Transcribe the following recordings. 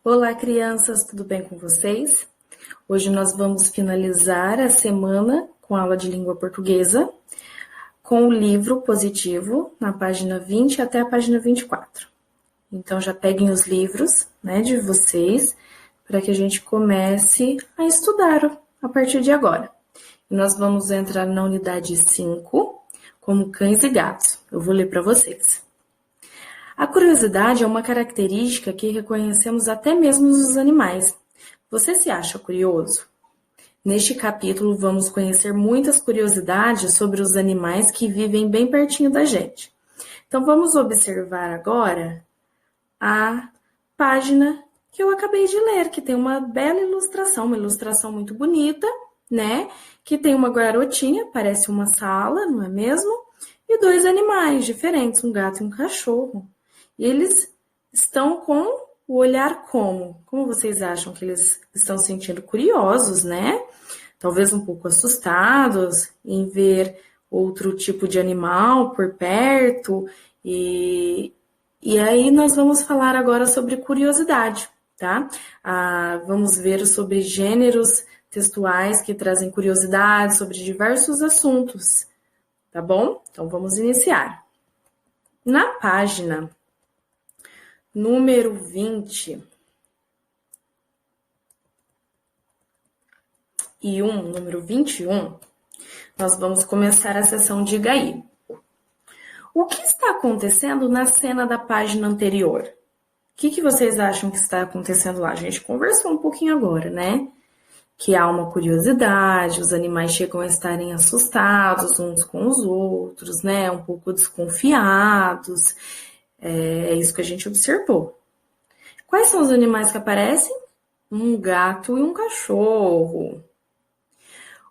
Olá, crianças, tudo bem com vocês? Hoje nós vamos finalizar a semana com a aula de língua portuguesa, com o livro positivo, na página 20 até a página 24. Então, já peguem os livros, de vocês, para que a gente comece a estudar a partir de agora. E nós vamos entrar na unidade 5, como cães e gatos. Eu vou ler para vocês. A curiosidade é uma característica que reconhecemos até mesmo nos animais. Você se acha curioso? Neste capítulo, vamos conhecer muitas curiosidades sobre os animais que vivem bem pertinho da gente. Então, vamos observar agora a página que eu acabei de ler, que tem uma bela ilustração, uma ilustração muito bonita, que tem uma garotinha, parece uma sala, não é mesmo? E dois animais diferentes, um gato e um cachorro. E eles estão com o olhar como? Como vocês acham que eles estão se sentindo curiosos, Talvez um pouco assustados em ver outro tipo de animal por perto. E aí nós vamos falar agora sobre curiosidade, tá? Vamos ver sobre gêneros textuais que trazem curiosidade sobre diversos assuntos, tá bom? Então vamos iniciar. Na página número 20 e número 21, nós vamos começar a sessão de Gaí. O que está acontecendo na cena da página anterior? O que vocês acham que está acontecendo lá? A gente conversou um pouquinho agora, Que há uma curiosidade, os animais chegam a estarem assustados uns com os outros, Um pouco desconfiados. É isso que a gente observou. Quais são os animais que aparecem? Um gato e um cachorro.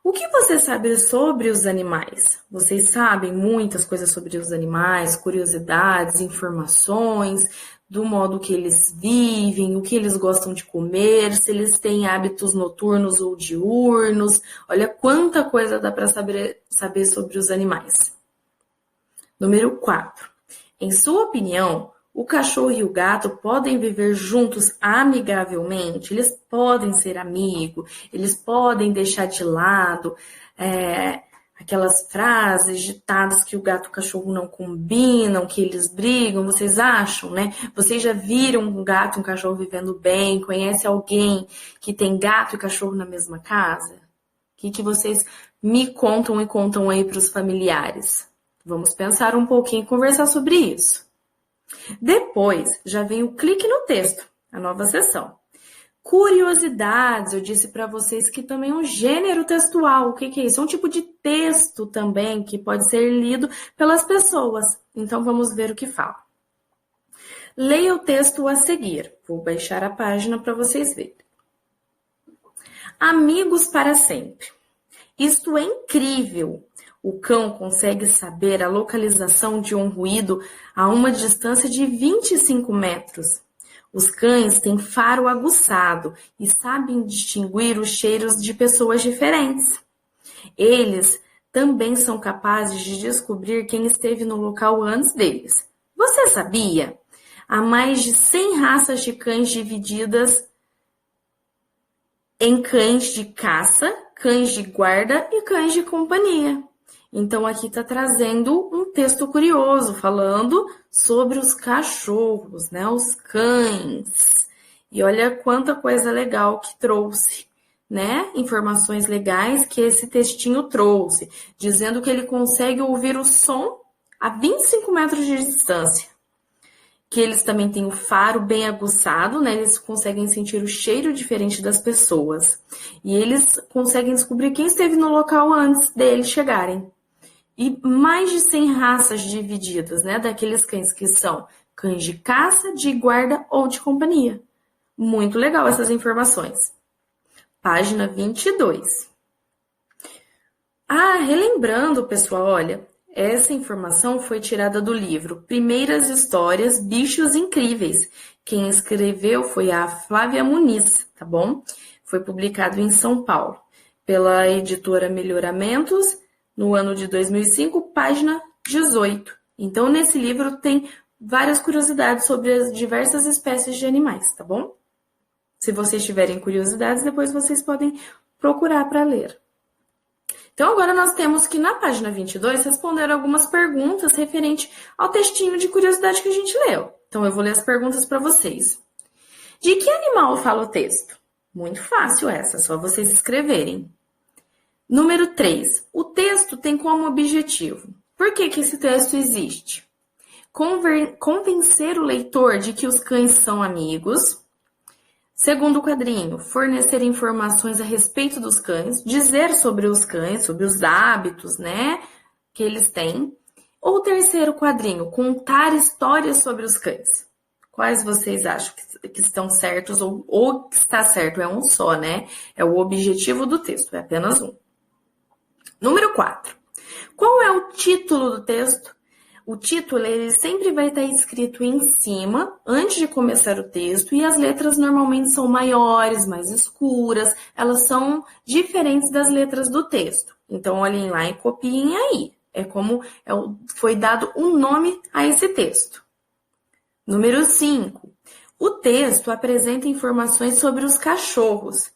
O que você sabe sobre os animais? Vocês sabem muitas coisas sobre os animais, curiosidades, informações, do modo que eles vivem, o que eles gostam de comer, se eles têm hábitos noturnos ou diurnos. Olha quanta coisa dá para saber sobre os animais. Número 4. Em sua opinião, o cachorro e o gato podem viver juntos amigavelmente? Eles podem ser amigos, eles podem deixar de lado aquelas frases, ditados que o gato e o cachorro não combinam, que eles brigam, vocês acham, Vocês já viram um gato e um cachorro vivendo bem? Conhece alguém que tem gato e cachorro na mesma casa? O que vocês me contam e contam aí para os familiares? Vamos pensar um pouquinho e conversar sobre isso. Depois, já vem o clique no texto, a nova seção. Curiosidades, eu disse para vocês que também é um gênero textual. O que é isso? É um tipo de texto também que pode ser lido pelas pessoas. Então, vamos ver o que fala. Leia o texto a seguir. Vou baixar a página para vocês verem. Amigos para sempre. Isto é incrível. O cão consegue saber a localização de um ruído a uma distância de 25 metros. Os cães têm faro aguçado e sabem distinguir os cheiros de pessoas diferentes. Eles também são capazes de descobrir quem esteve no local antes deles. Você sabia? Há mais de 100 raças de cães divididas em cães de caça, cães de guarda e cães de companhia. Então, aqui está trazendo um texto curioso, falando sobre os cachorros, os cães. E olha quanta coisa legal que trouxe, Informações legais que esse textinho trouxe, dizendo que ele consegue ouvir o som a 25 metros de distância. Que eles também têm o faro bem aguçado, Eles conseguem sentir o cheiro diferente das pessoas. E eles conseguem descobrir quem esteve no local antes deles chegarem. E mais de 100 raças divididas, Daqueles cães que são cães de caça, de guarda ou de companhia. Muito legal essas informações. Página 22. Relembrando, pessoal, olha, essa informação foi tirada do livro Primeiras Histórias, Bichos Incríveis. Quem escreveu foi a Flávia Muniz, tá bom? Foi publicado em São Paulo, pela editora Melhoramentos, no ano de 2005, página 18. Então, nesse livro tem várias curiosidades sobre as diversas espécies de animais, tá bom? Se vocês tiverem curiosidades, depois vocês podem procurar para ler. Então, agora nós temos que, na página 22, responder algumas perguntas referente ao textinho de curiosidade que a gente leu. Então, eu vou ler as perguntas para vocês. De que animal fala o texto? Muito fácil essa, só vocês escreverem. Número 3. O texto tem como objetivo. Por que esse texto existe? Convencer o leitor de que os cães são amigos. Segundo quadrinho, fornecer informações a respeito dos cães, dizer sobre os cães, sobre os hábitos, né, que eles têm. Ou terceiro quadrinho, contar histórias sobre os cães. Quais vocês acham que estão certos ou que está certo? É um só, né? É o objetivo do texto, é apenas um. Número 4. Qual é o título do texto? O título, ele sempre vai estar escrito em cima, antes de começar o texto, e as letras normalmente são maiores, mais escuras, elas são diferentes das letras do texto. Então, olhem lá e copiem aí. É como foi dado um nome a esse texto. Número 5. O texto apresenta informações sobre os cachorros.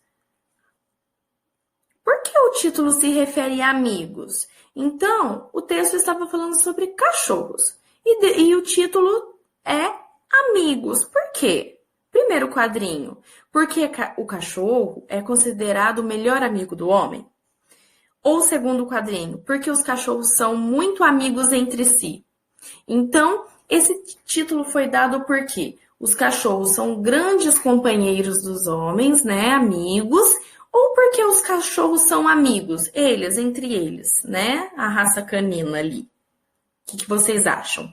Por que o título se refere a amigos? Então, o texto estava falando sobre cachorros. E o título é Amigos. Por quê? Primeiro quadrinho. Porque o cachorro é considerado o melhor amigo do homem? Ou segundo quadrinho, porque os cachorros são muito amigos entre si. Então, esse título foi dado porque os cachorros são grandes companheiros dos homens, né, amigos, ou porque os cachorros são amigos, entre eles, né, a raça canina ali. O que vocês acham?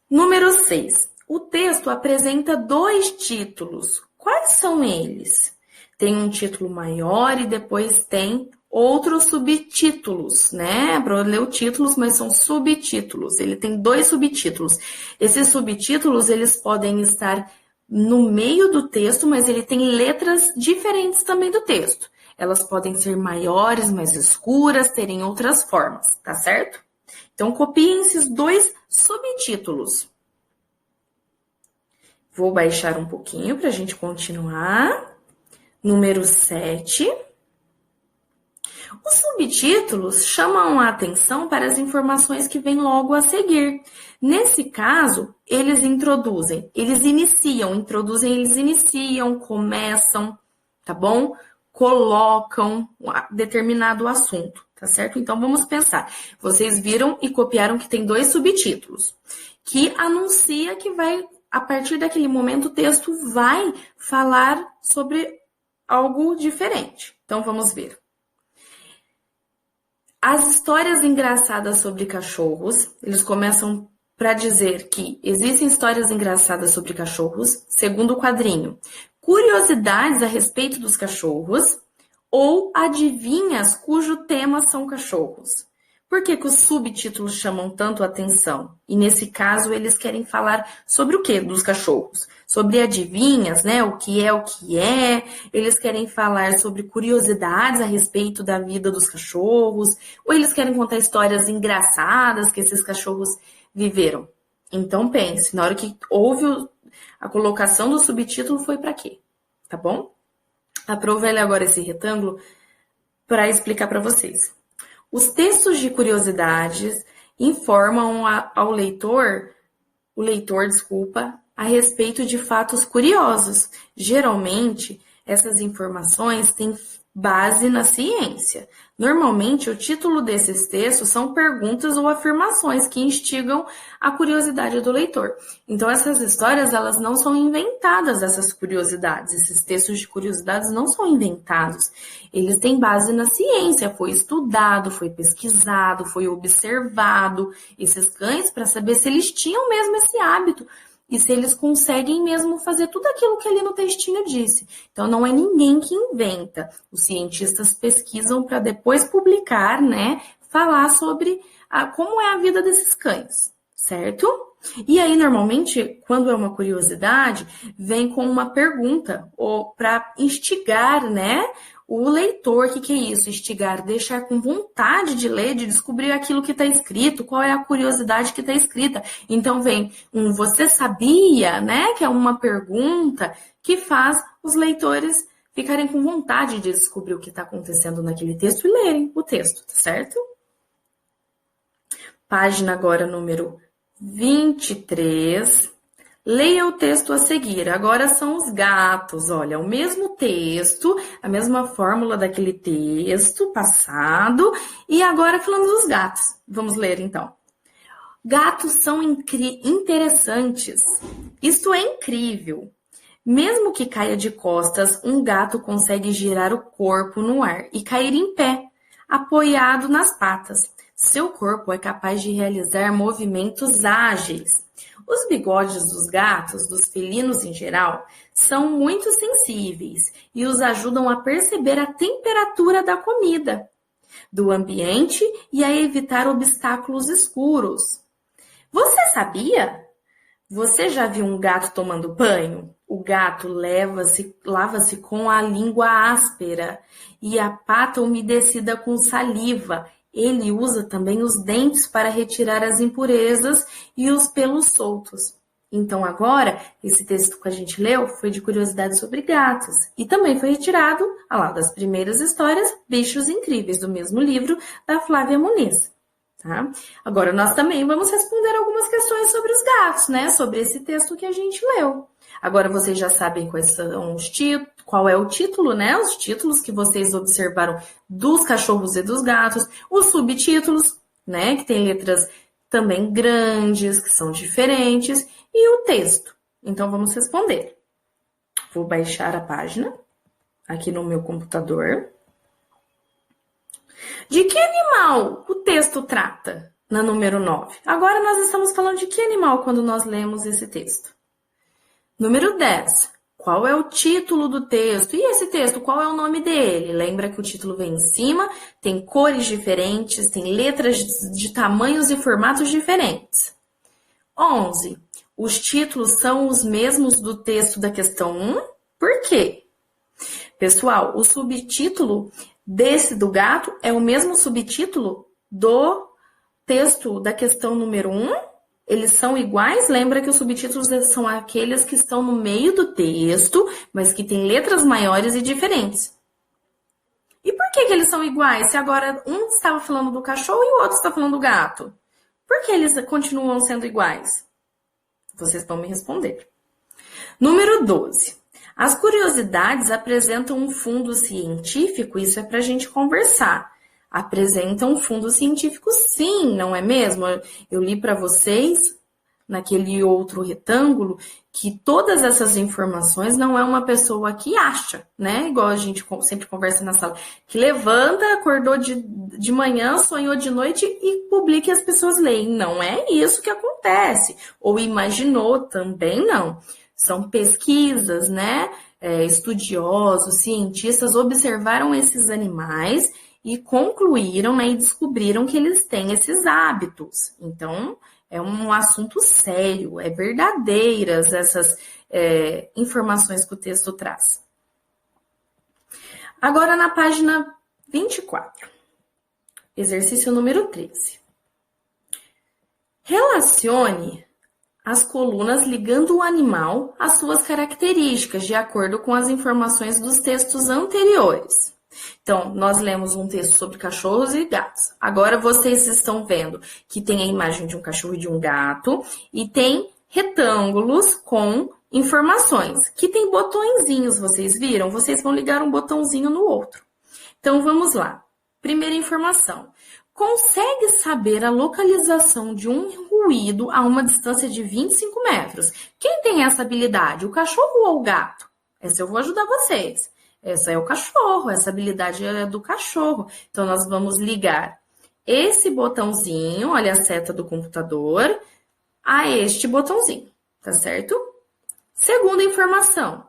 Número 6. O texto apresenta 2 títulos. Quais são eles? Tem um título maior e depois tem outros subtítulos, né? Para ler os títulos, mas são subtítulos. Ele tem 2 subtítulos. Esses subtítulos, eles podem estar no meio do texto, mas ele tem letras diferentes também do texto. Elas podem ser maiores, mais escuras, terem outras formas, tá certo? Então, copiem esses 2 subtítulos. Vou baixar um pouquinho para a gente continuar. Número 7. Os subtítulos chamam a atenção para as informações que vêm logo a seguir. Nesse caso, eles iniciam, começam, tá bom? Colocam determinado assunto, tá certo? Então, vamos pensar. Vocês viram e copiaram que tem 2 subtítulos, que anuncia que a partir daquele momento, o texto vai falar sobre algo diferente. Então, vamos ver. As histórias engraçadas sobre cachorros, eles começam para dizer que existem histórias engraçadas sobre cachorros, segundo o quadrinho. Curiosidades a respeito dos cachorros ou adivinhas cujo tema são cachorros. Por que os subtítulos chamam tanto a atenção? E nesse caso, eles querem falar sobre o que dos cachorros? Sobre adivinhas, né? O que é. Eles querem falar sobre curiosidades a respeito da vida dos cachorros. Ou eles querem contar histórias engraçadas que esses cachorros viveram. Então, pense, na hora que houve a colocação do subtítulo, foi para quê? Tá bom? Aproveite agora esse retângulo para explicar para vocês. Os textos de curiosidades informam ao leitor, a respeito de fatos curiosos. Geralmente, essas informações têm base na ciência. Normalmente, o título desses textos são perguntas ou afirmações que instigam a curiosidade do leitor. Então, essas histórias, elas não são inventadas, essas curiosidades. Esses textos de curiosidades não são inventados. Eles têm base na ciência. Foi estudado, foi pesquisado, foi observado esses cães para saber se eles tinham mesmo esse hábito. E se eles conseguem mesmo fazer tudo aquilo que ali no textinho disse. Então, não é ninguém que inventa. Os cientistas pesquisam para depois publicar, né? Falar sobre como é a vida desses cães, certo? E aí, normalmente, quando é uma curiosidade, vem com uma pergunta, ou para instigar, né? o leitor, o que é isso? Instigar, deixar com vontade de ler, de descobrir aquilo que está escrito, qual é a curiosidade que está escrita. Então vem um você sabia, né? Que é uma pergunta que faz os leitores ficarem com vontade de descobrir o que está acontecendo naquele texto e lerem o texto, tá certo? Página agora número 23. Leia o texto a seguir. Agora são os gatos. Olha, o mesmo texto, a mesma fórmula daquele texto passado. E agora falando dos gatos. Vamos ler então. Gatos são interessantes. Isso é incrível. Mesmo que caia de costas, um gato consegue girar o corpo no ar e cair em pé, apoiado nas patas. Seu corpo é capaz de realizar movimentos ágeis. Os bigodes dos gatos, dos felinos em geral, são muito sensíveis e os ajudam a perceber a temperatura da comida, do ambiente e a evitar obstáculos escuros. Você sabia? Você já viu um gato tomando banho? O gato lava-se com a língua áspera e a pata umedecida com saliva. Ele usa também os dentes para retirar as impurezas e os pelos soltos. Então agora, esse texto que a gente leu foi de curiosidade sobre gatos. E também foi retirado, lá das primeiras histórias, Bichos Incríveis, do mesmo livro da Flávia Muniz. Tá? Agora nós também vamos responder algumas questões sobre os gatos, né? Sobre esse texto que a gente leu. Agora vocês já sabem quais são os títulos, qual é o título, né? Os títulos que vocês observaram dos cachorros e dos gatos, os subtítulos, né? Que tem letras também grandes, que são diferentes, e o texto. Então vamos responder. Vou baixar a página aqui no meu computador. De que animal o texto trata na número 9? Agora nós estamos falando de que animal quando nós lemos esse texto? Número 10. Qual é o título do texto? E esse texto, qual é o nome dele? Lembra que o título vem em cima, tem cores diferentes, tem letras de tamanhos e formatos diferentes. 11. Os títulos são os mesmos do texto da questão 1? Por quê? Pessoal, o subtítulo desse do gato é o mesmo subtítulo do texto da questão número 1? Eles são iguais? Lembra que os subtítulos são aqueles que estão no meio do texto, mas que têm letras maiores e diferentes. E por que eles são iguais? Se agora um estava falando do cachorro e o outro está falando do gato. Por que eles continuam sendo iguais? Vocês vão me responder. Número 12. As curiosidades apresentam um fundo científico, isso é para a gente conversar. Apresentam um fundo científico, sim, não é mesmo? Eu li para vocês, naquele outro retângulo, que todas essas informações não é uma pessoa que acha, né? Igual a gente sempre conversa na sala, que levanta, acordou de manhã, sonhou de noite e publica e as pessoas leem. Não é isso que acontece. Ou imaginou, também não. São pesquisas, né? Estudiosos, cientistas observaram esses animais e concluíram, né, e descobriram que eles têm esses hábitos. Então, é um assunto sério, é verdadeiras essas informações que o texto traz. Agora, na página 24, exercício número 13. Relacione as colunas ligando o animal às suas características, de acordo com as informações dos textos anteriores. Então, nós lemos um texto sobre cachorros e gatos. Agora, vocês estão vendo que tem a imagem de um cachorro e de um gato, e tem retângulos com informações, que tem botõezinhos, vocês viram? Vocês vão ligar um botãozinho no outro. Então, vamos lá. Primeira informação. Consegue saber a localização de um ruído a uma distância de 25 metros. Quem tem essa habilidade? O cachorro ou o gato? Essa eu vou ajudar vocês. Essa é o cachorro, essa habilidade é do cachorro. Então, nós vamos ligar esse botãozinho, olha a seta do computador, a este botãozinho, tá certo? Segunda informação.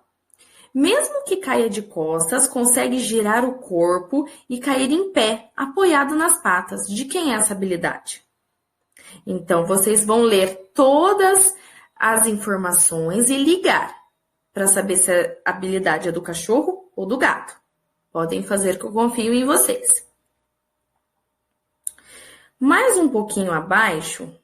Mesmo que caia de costas, consegue girar o corpo e cair em pé, apoiado nas patas. De quem é essa habilidade? Então, vocês vão ler todas as informações e ligar para saber se a habilidade é do cachorro ou do gato. Podem fazer que eu confio em vocês. Mais um pouquinho abaixo,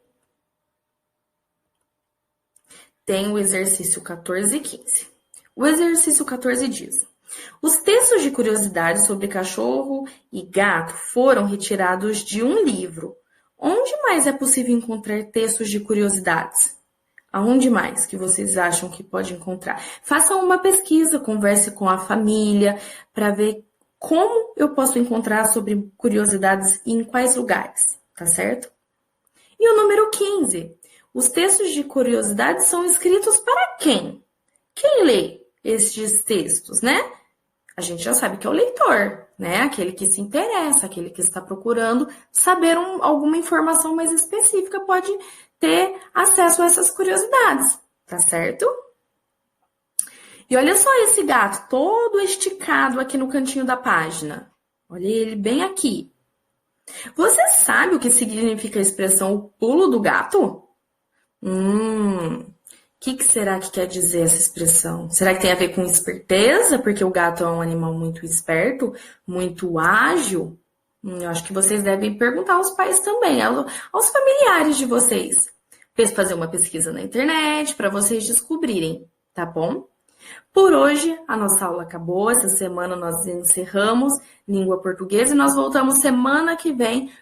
tem o exercício 14 e 15. O exercício 14 diz: os textos de curiosidades sobre cachorro e gato foram retirados de um livro. Onde mais é possível encontrar textos de curiosidades? Aonde mais que vocês acham que pode encontrar? Façam uma pesquisa, converse com a família para ver como eu posso encontrar sobre curiosidades e em quais lugares, tá certo? E o número 15. Os textos de curiosidades são escritos para quem? Quem lê estes textos, né? A gente já sabe que é o leitor, né? Aquele que se interessa, aquele que está procurando saber alguma informação mais específica pode ter acesso a essas curiosidades, tá certo? E olha só esse gato todo esticado aqui no cantinho da página. Olha ele bem aqui. Você sabe o que significa a expressão o pulo do gato? Que será que quer dizer essa expressão? Será que tem a ver com esperteza? Porque o gato é um animal muito esperto, muito ágil? Eu acho que vocês devem perguntar aos pais também, aos familiares de vocês. Fazer uma pesquisa na internet para vocês descobrirem, tá bom? Por hoje, a nossa aula acabou. Essa semana nós encerramos língua portuguesa e nós voltamos semana que vem